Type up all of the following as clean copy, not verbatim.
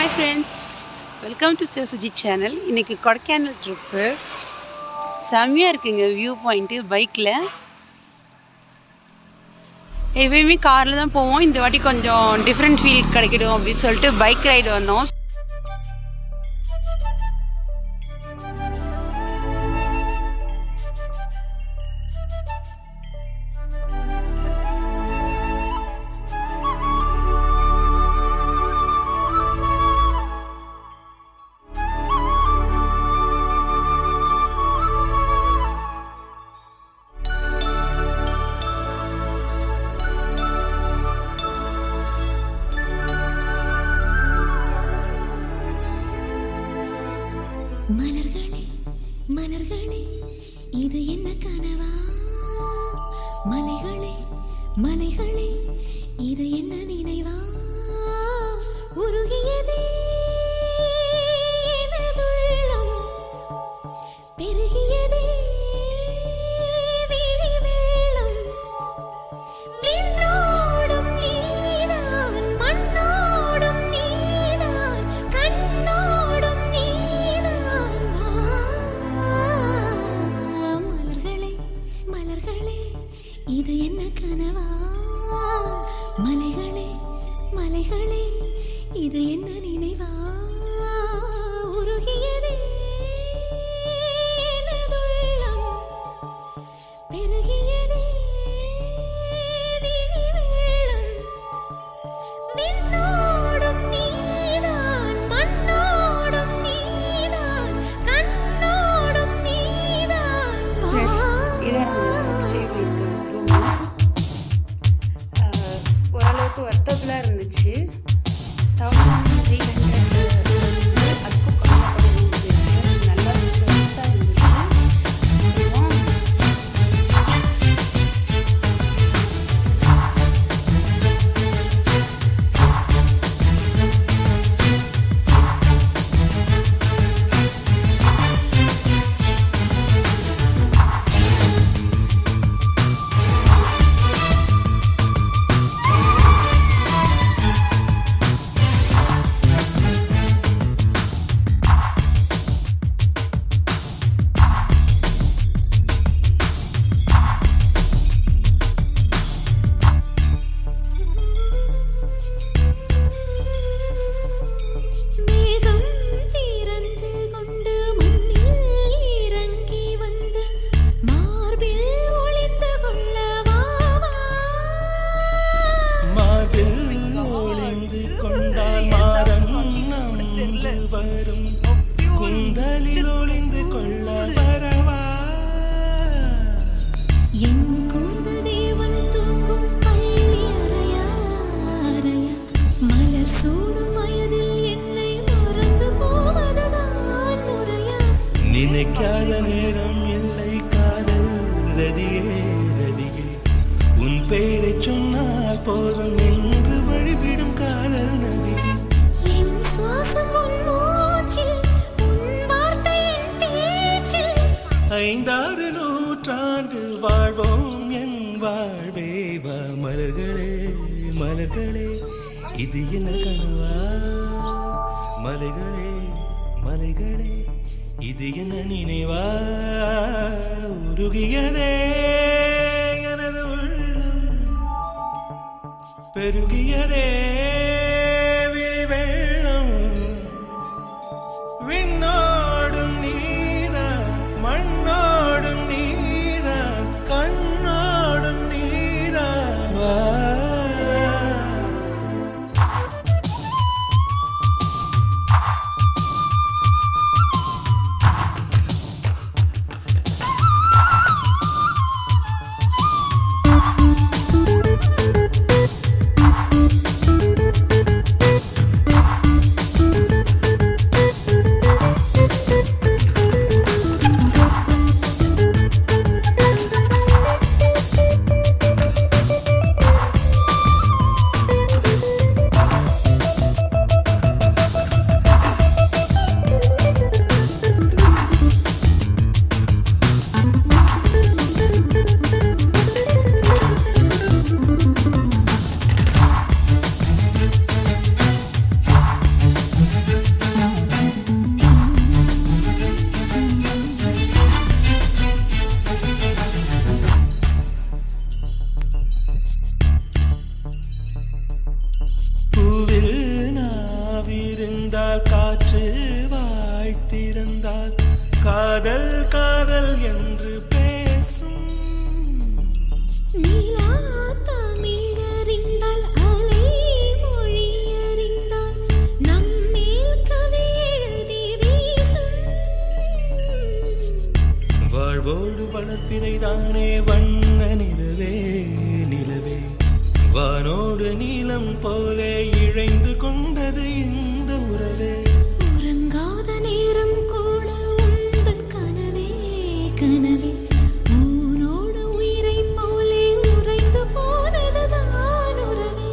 Hi friends, welcome to Suji channel. இன்றைக்கி Kodaikanal trip செம்மையாக இருக்குங்க. வியூ பாயிண்ட்டு பைக்கில் எப்பயுமே காரில் தான் போவோம். இந்த வாட்டி கொஞ்சம் டிஃப்ரெண்ட் ஃபீல் கிடைக்கிடும் அப்படின்னு சொல்லிட்டு பைக் ரைடு வந்தோம். மலர்களே மலர்களே இது என்ன கனவா? மலைகளே மலைகளே இது என்ன நினைவா? உருகியதே எனதுள்ளம், பெருகியதே விழி வெள்ளம். விண்ணோடும் நீதான், மண்ணோடும் நீதான், கண்ணோடும் நீதான். மலர்களே மலர்களே இது என்ன கனவா? மலைகளே மலைகளே இது என்ன நினைவா? உருகியதே எனதுள்ளம், பெருகியதே விழி வெள்ளம். விண்ணோடும் நீதான், மண்ணோடும் நீதான், கண்ணோடும் நீதான். ஓரளவுக்கு வர்த்தபுளாக இருந்துச்சு. 1300 அதுக்கும் கம்மியாக இருந்துச்சு. நல்லா பெருசாக இருந்துச்சு. நினைக்காத நேரம் இல்லை காதல் ரதியே ரதியே, உன் பேரை சொன்னால் போதும் என்று வழிவிடும் காதல் நதியே. என் சுவாசம் உன் மூச்சில், உன் வார்த்தை என் பேச்சில். 5-6 நூற்றாண்டு வாழ்வோம் என் வாழ்வே வா. மலர்களே மலர்களே இது என்ன கனவா? மலைகளே மலைகளே இது என்ன நினைவா? உருகியதே எனது உள்ளம், பெருகியதே விழி வெள்ளம். விண்ணோடும் நீதான், மண்ணோடும் நீதான், கண்ணோடும் நீதான். வா. காற்று வாய்த்திருந்தால் காதல் காதல் என்று பேசும். நீலா தமிழறிந்தால் அலை மொழி அறிந்தால் நம்மேல் கவி எழுதி வீசும். வாழ்வோடு வளத்திரைதானே வண்ண நிலவே நிலவே, வானோடு நீலம் போலே இழைந்து கொண்டது இந்த உறவே. உறங்காத நேரம் கூட உந்தன் கனவே கனவே, ஊரோடு உயிரை போலே உறைந்து போனதுதான் உறவே.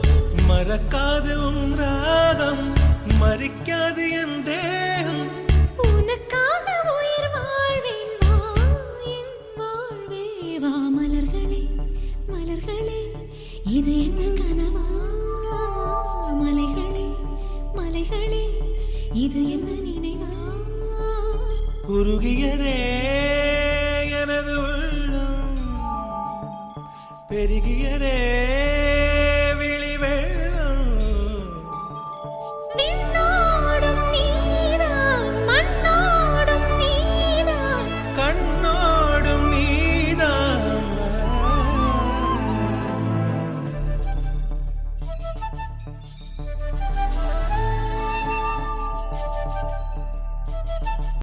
மறக்காது உன் ராகம், மறிக்காது என் தேகம், உனக்காக உயிர் வாழ்வேன் வா என் வாழ்வே வா. மலர்களே மலர்களே, இது என்ன கனவா? மலைகளே மலைகளே, இது என்ன நினைவா? உருகியதே எனது உள்ளம், பெருகியதே